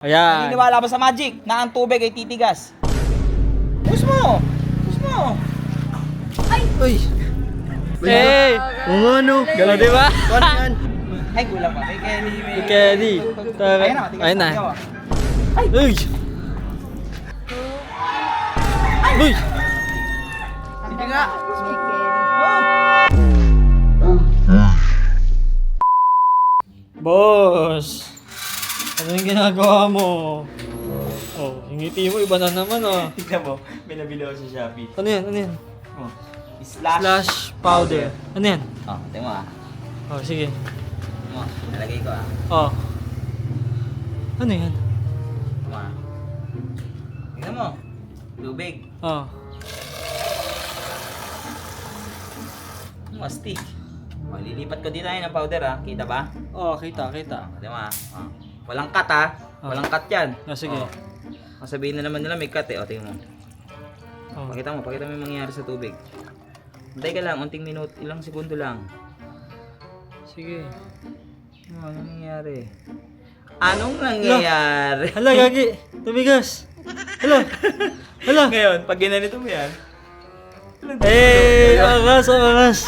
Ayan. Naniniwala ba sa magic na ang tubig ay titigas? Push mo! Push mo! Uy! Eh! Ano? Gala, di ba? Ano yan? Ay, kulang pa. Kay Kenny. Si Kenny. Ayun na, matigas Ayun na. ikaw, ah. Uy! Uy! Hindi nga. Boss! Ano yung ginagawa mo? Oh, yung ngiti mo iba na naman oh. Tignan mo, may nabili ako sa Shopee. Ano yan? Ano yan? Oh. Slash. Slash powder. Ano yan? Oh, tingnan mo ah. Oh, sige. Tingnan mo, nalagay ko ah. Oh. Ano yan? Tingnan mo ah. Tingnan mo. Tubig. Oh. Mastik. Oh, lilipat ko din tayo ng powder ah. Kita ba? Oh, kita, kita. Tingnan mo ah. Oh. Walang cut ah. Walang cut yan. Oh, sige. Oh. Sabihin na naman nila may cut eh. O, tingnan mo. Oh. Pakita mo yung mangyayari sa tubig. Hintay ka lang, unting minuto, ilang segundo lang. Sige. Anong nangyayari? Anong nangyayari? Hala, gagi. Tumigas. Hala. Hala. Ngayon, pag ginanito mo yan, Eh, angas, angas.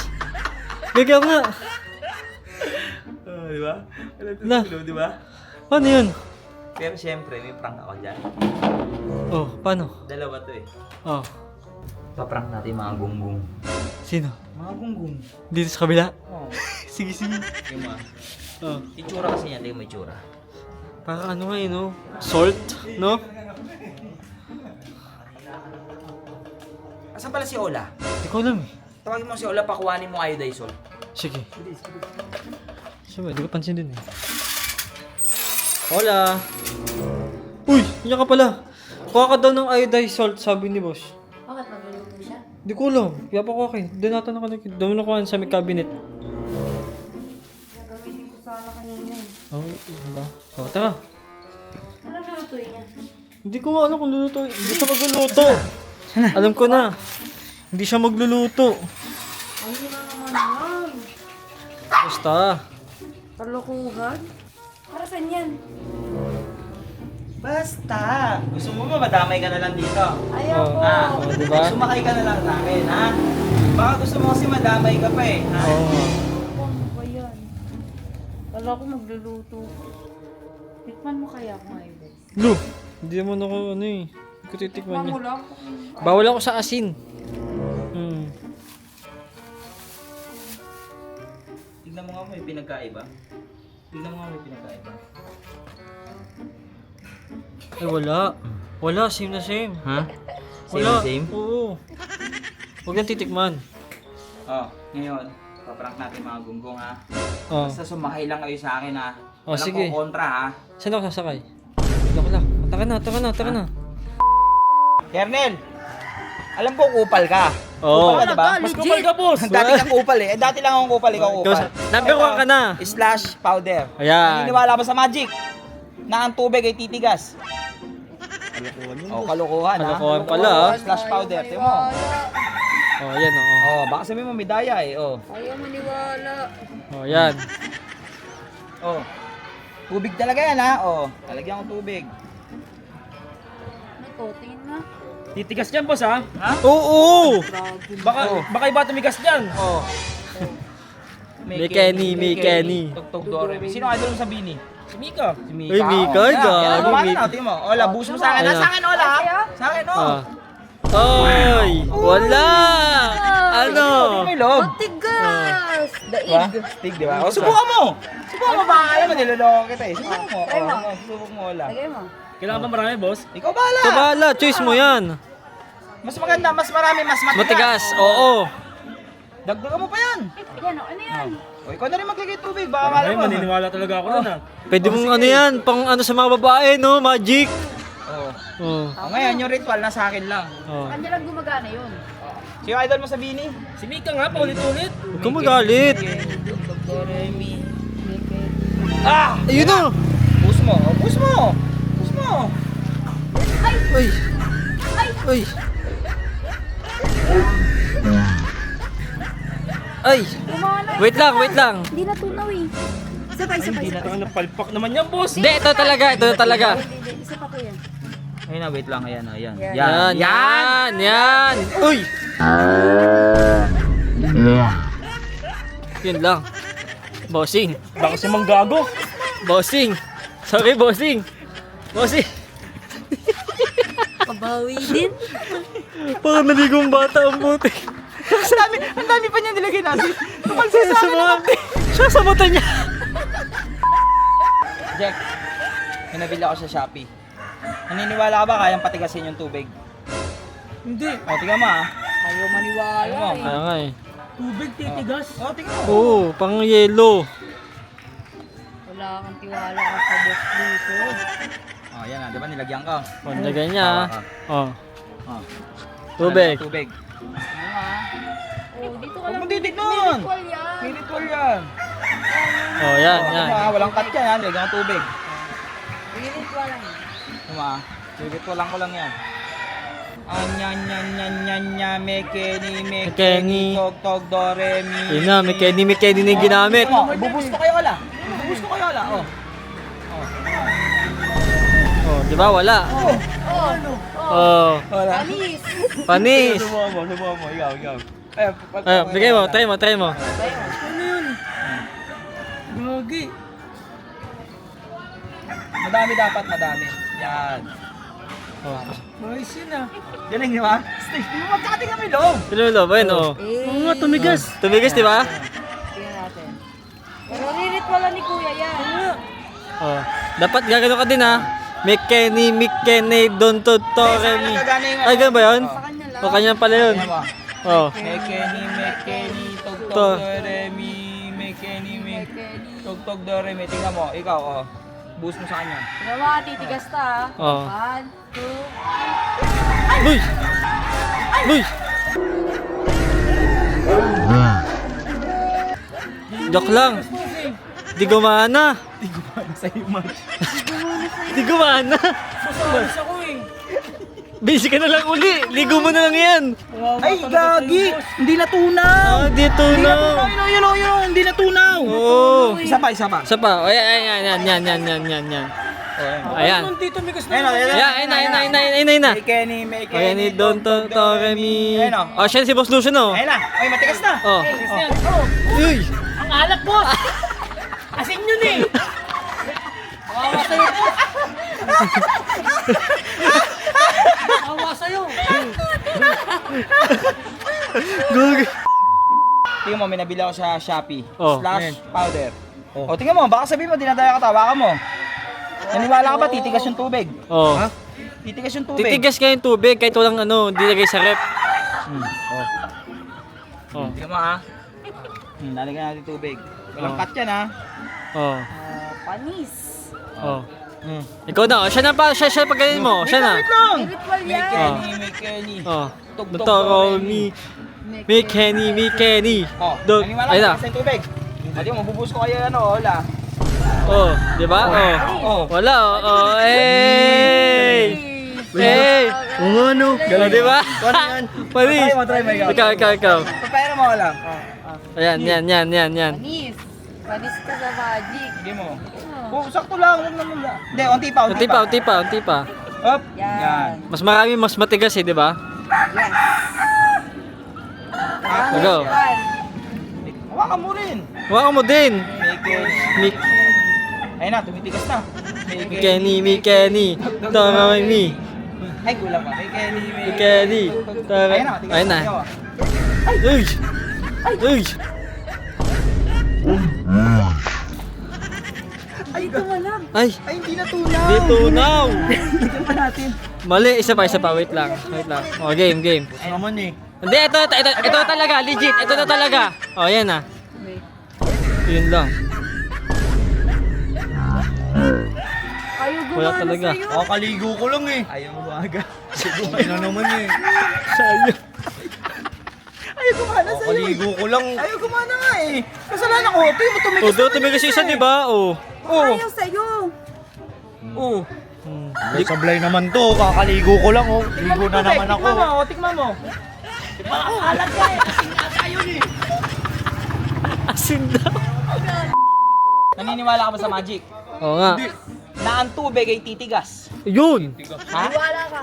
Gagi ako nga. di ba? Na. Di ba? Paano yun? Pero syempre, may prank ako dyan. Oh, paano? Dalawa to eh. Oh. Paprank natin mga gunggong. Sino? Mga gunggong. Dito sa kabila? Oh. Sige, sige. Yung mga. Oh. Itsura kasi yan, tingnan mo itsura. Para ano nga yun, no? Salt, no? Asan pala si Ola? Hindi ko alam eh. Tawagin mo si Ola, pakuhanin mo iodized salt. Sige. Siyempre, di ko pansin din eh. Hola! Uy! Yan ka pala! Kuha ka daw ng iodized salt, sabi ni boss. Bakit magluluto siya? Di ko alam. Kaya pa ko akin. Doon natin nakuha sa may cabinet. Gagamitin ko sana kanina eh. Oh, diba? Oh, tara. Ano lulutuin niya? Hindi ko nga alam kung luluto. Hindi siya magluluto. Alam ko na. Hindi siya magluluto. Ay, yun na naman yan. Basta. Kalokohan? Para saan yan? Basta! Gusto mo ba madamay ka na lang dito? Ayaw Oh. ko. Ha? Oh, diba? Sumakay ka na lang sa akin, ha? Baka gusto mo kasi madamay ka pa eh, ha? Oo. Ano ba yan? Kala ko magluluto. Tikman mo kaya kung ayos. Lu! Hindi naman ako ano eh. Hindi ko titikman Tikman niya. mo lang. Bawal ako sa asin. Hmm. Tignan mo nga may pinagkaiba. Tignan mo nga may pinagkaiba. Ay, wala. Wala, same na same. Ha? Wala. Same? Oo. Huwag nang titikman. Oh, ngayon, paprank natin mga gunggong, ha? Oh. Basta sumakay lang kayo sa akin, ha? Oh, Walang sige. kontra, ha? Saan ako sasakay? Dito ko lang. Taka na, taka na, taka na. Kernel! Alam ko kupal ka. Oo. Kupal ka, diba? Mas kupal ka, boss. Dati kang kupal eh. Dati lang akong kupal, ikaw kupal. Number one ka na. Slash powder. Ayan. Naniniwala ba sa magic? Na ang tubig ay titigas? Oh, kalokohan, ha? Kalokohan pala, ha? Slash powder, tingnan mo. Oh, yan oh. Oh, baka sabihin mo medaya eh, oh. Ayaw maniwala. Oh, yan. Oh. Tubig talaga yan, ha? Oh, talagyan ko tubig. May coating na. Titigas dyan, boss, ha? Ha? Oo! Baka iba tumigas dyan. Oh. May Kenny. Tugtog do re mi. Sino idol mo sa Bini? Si Mika. Si Mika. Uy, Mika, Oh, yan, gago, yan, kumain Mika. na, tingnan mo. Ola, boost mo sa akin. Ayan. Sa akin, Ola, ha? Sa akin, oh. Ah. Oy! Wala! Ano? May loob. Matigas! Diba? Daig. Stick, di ba? O, subukan mo. Subukan mo, baka alam mo, niloloko kita eh. Subukan mo. Try mo. Subok mo, Ola. Lagay mo. Kailangan ba marami, boss? Ikaw bahala. Kabala, choice mo yan. Mas maganda, mas marami, mas matigas. Matigas, oo. Dagdagan mo pa yan. Yan o, ano yan? O, ikaw na rin maglagay tubig, baka Ay, alam mo. maniniwala talaga ako nun, ha? Pwede mong ano yan, pang ano sa mga babae, no? Magic. Oo. Oh. O, ngayon, yung ritual na sa akin lang. Oh. Kanya lang gumagana yun. Sino idol mo sa Bini? Si Mika nga, paulit-ulit. Huwag kang magalit. Ah! Ayun na. Push mo, push mo. Push mo. Uy. Uy. Ay. Lumana. Wait lang, wait lang. Hindi natunaw eh. Isa pa, isa pa, isa pa. Ang napalpak naman yan, boss. Hindi, ito talaga, ito talaga. Hindi, isa pa kuya. Ayun na, wait lang. Ayan, ayan. Yan. Uy! Yun lang. Bossing. Baka si Manggago. Bossing. Sorry, bossing. Bossing. Pabawi din. Parang naligong bata ang buti. Ang dami pa niya nilagay natin. Siya sa mata niya. Jack, may nabili ako sa Shopee. Naniniwala ka ba kayang patigasin yung tubig? Hindi. O, tingnan mo ah. Ayaw maniwala Ayaw mo. eh. Kaya nga eh. Tubig titigas. O, tingnan mo. Oo, pang yelo. Wala kang tiwala ka sa boss dito. O, yan ah. Diba nilagyan ko? O, nilagay niya. Tawa ka. Oh, O. tubig. Tubig. Ano nga? Oh, dito ka Huwag lang. mo titignan. Ritual yan. May ritual yan. Oh, yan, O, yan. diba, walang cut yan. Nilagyan ko tubig. Ritual lang. Diba? Ritualan ko lang yan. Anya, mekeni, Mekeni. tog, do, re, mi. Yun na, may Kenny na yung ginamit. O, bubus ko kayo ala. Bubus ko kayo ala. O. Oh, di ba? Wala. Oh, Oh, Wala. alis. panis. Subukan mo. Ikaw. Bigay mo, try mo. Gagi. Madami. Yan. Oh. Ayos yun ah. Galing, di ba? Steve, di mo magkakating kami loob. Pinulo ba yun? Oh. Oo nga, tumigas. Tumigas, di ba? Tingnan natin. Pero riritualan ni kuya yan. Oh. Dapat gagano ka din ha. Mikeni, Don Totoremi. Ay, ganun ba yun? Sa kanya lang. O, kanya pala yun. Ano ba? Oh. Mekeni, tog, To. do, re, mi, mekeni, tog, do, re, mi. Tingnan mo, ikaw, oh. Boost mo sa kanya. Tingnan mo, titigas ta ha. Oh. 1, 2, Uy! Uy! Joke lang. Di gumana. Sa'yo, man. Di gumana. Sasalis ako eh. Busy ka na lang uli. Ligo mo na lang yan. Ay, gagi! Hindi natunaw! Ah, dito na. Yun, hindi natunaw! Oo. Isa pa. Isa pa. Ayan. Ayan. Nung dito tumigas Ayun, na. Ayun na. Mekeni, Ayan ni Don Totoremi. Ayun, oh. Oh, siya si Boss Lucian, oh. Ayun na. Ay, matigas na. Oh. Uy! Ang alak, boss. Asin yun eh. Kawawa sa'yo, boss. Kawawa sa'yo. Gagi. Tingnan mo, may nabili ako sa Shopee. Oh. Slash powder. O, tingnan mo, baka sabihin mo, dinadaya ka, tawakan mo. Naniwala ka ba, titigas yung tubig? Oh. Titigas yung tubig. Titigas ka yung tubig kahit walang dilagay sa rep. Oh. Tingnan mo, ha. Lalagyan natin tubig. Walang Oh. cut yan, ha. Oh. panis. Oh. Ikaw na, oh. Siya na pa, siya pagkain mo. Siya na. Wait lang. Ritual yan. Mekeni. Oh. Tog, Don Totoremi. Mikeni. Oh, Don. naniwala Ayun na. ka sa tubig. Adi mo, mabubus ko kayo, wala. Oh, di ba? Oh. Oh. Wala, oh. Oh, hey! Hey! Ano? Gala, di ba? Panis. Try mo, Ikaw. Papayara mo lang. Ayan. Panis. Panis ka sa magic. Sige mo. Oh, sakto lang. Huwag na mula. Hindi, unti pa. Unti pa. Up. Yan. Yan. Mas marami, mas matigas eh, di ba? Yes. Go. Hawakan mo rin. Hawakan mo din. Mekeni. Ayun na, tumitigas na. Mikeni. Totoremi. Ay, kulang pa. Mikeni. Ayun na, Ayun na. Uy! Ay, ito wala. Ay! Ay, hindi natunaw. Dito now! Tignan pa natin. Mali, isa pa. Wait lang. Oh, game. Ay, naman eh. Hindi, ito talaga. Legit. Ito na talaga. Oh, yan na. Yun lang. Ayaw Wala gumana talaga. sa'yo. Kakaligo ko lang eh. Ayaw mo baga. Siguro na naman eh. Sayang. Ayaw gumana sa'yo. Kakaligo ko lang. Ayaw gumana nga eh. Kasalanan ko. Ito yung tumigas. Oh, tumigas yung isa, di ba? Oh. Ayaw sa'yo. Oo. Sablay naman to. Kakaligo ko lang oh. Ligo na naman ako. Tikman mo. Alat ka eh. Kasing ata yun eh. Asin daw. Naniniwala ka ba sa magic? Oo nga. Na ang tubig ay titigas. Yun! Ha?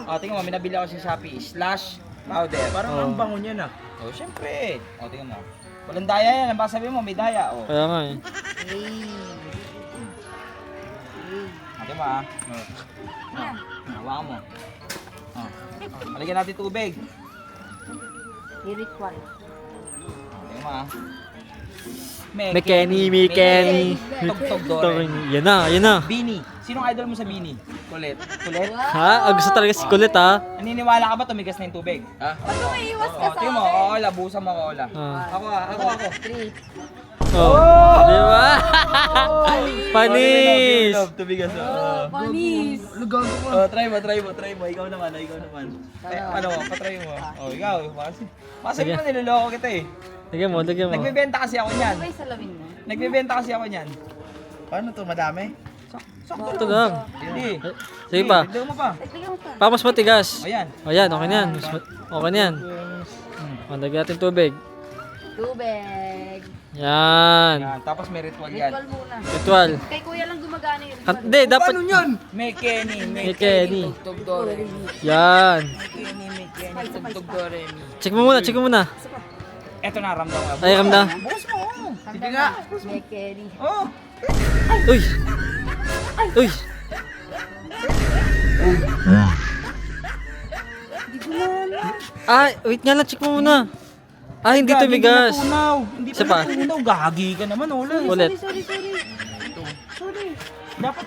O, tingnan mo, may nabili ako sa Shopee. Slash powder. Parang ang bango niya na. O, syempre. O, tingnan mo. Walang daya yan. Ang baka sabihin mo, may daya. O, Kaya nga eh. tingnan mo ha. Hawakan mo. O. Halagyan natin tubig. I-ritual. Tingnan mo ha. Mekeni. Tugtog Dore. Yan na, yan na. Bini. Sinong idol mo sa Bini? Kulit. Kulit? Ha? Ah, gusto talaga si Kulit ha? Naniniwala ka ba tumigas na yung tubig? Ha? Ba't umaiwas ka O, sa tingnan mo. akin? Oo, labusan mo ako, Ola. Ah. Ako. 3. Oh. Di ba? Panis! Tubigas. Panis. Oh, try mo. Ikaw naman. Ano, patry mo. Oh, ikaw. Masabi mo, niloloko kita eh. Lagyan mo. Nagbebenta kasi ako niyan. Ano ba yung salamin mo? Nagbebenta kasi ako niyan. Paano to, madami? Sakto Ito lang. Hindi. Sige pa. Dagdagan mo pa. Lagyan mo pa. Pa, mas matigas. O yan. O yan, okay na yan. Okay na yan. O, lagyan natin tubig. Tubig. Yan. Yan. Tapos may ritual yan. Ritual muna. Ritual. Kay kuya lang gumagana yun. Hindi, dapat... May Kenny. Mekeni. Tugtog Dore. Yan. Kenny. Tugtog Dore. Check mo muna. Eto na, ramdam mo. Ay, ramdam. Bukas mo. Sige nga. May carry. Oh. Uy! Uy! Ah, wait nga lang, check mo muna. Ah, hindi Gagi, tumigas. Hindi natunaw. Hindi Isa pa pa. natunaw. Gagi ka naman, Ola. Ulit. Sorry. Dapat...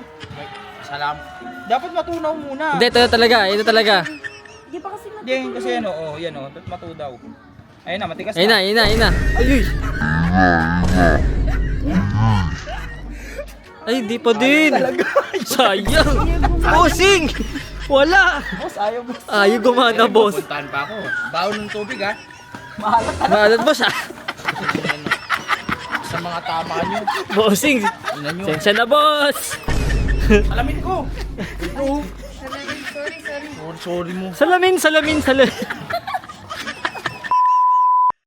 Dapat matunaw muna. Hindi, ito talaga. Hindi pa kasi Hindi, kasi yan o. Yan o. Dapat matudaw. Ayun na, matigas Ayun na. Ay, uy! Ay, di pa din. Sayang. Bossing! Wala. Boss, ayaw mo. Ayaw gumana, boss. Puntahan pa ako. Baon ng tubig ha. Mahalat ka. Maalat, boss ah. Sa mga tama nyo. Bossing. Tingnan nyo. Sensya na, boss. Alamin ko. Sorry. Sorry mo. Salamin.